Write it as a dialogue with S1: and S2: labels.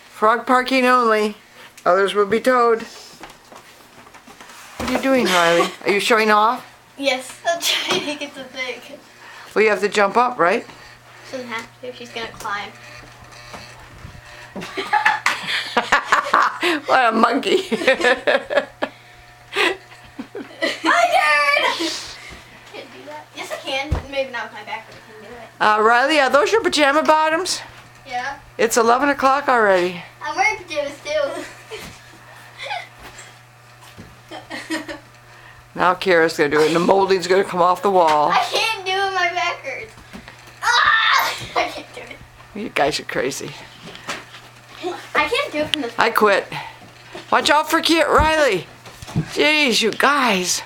S1: Frog parking only. Others will be towed. What are you doing, Riley? Are you showing off?
S2: Yes, I'm trying to get the thing.
S1: Well, you have to jump up, right?
S2: She doesn't have to. She's gonna climb.
S1: What a monkey.
S2: My turn! Can't do that. Yes, I can. Maybe not with my back, but I can do it.
S1: Riley, are those your pajama bottoms?
S2: Yeah.
S1: It's 11 o'clock already.
S2: I'm wearing pajamas too.
S1: Now Kara's going to do it, and the molding's going to come off the wall.
S2: I can't do it. My back hurts. Ah! I can't do it.
S1: You guys are crazy.
S2: I can't do it from the.
S1: I quit. Watch out for Riley. Jeez, you guys.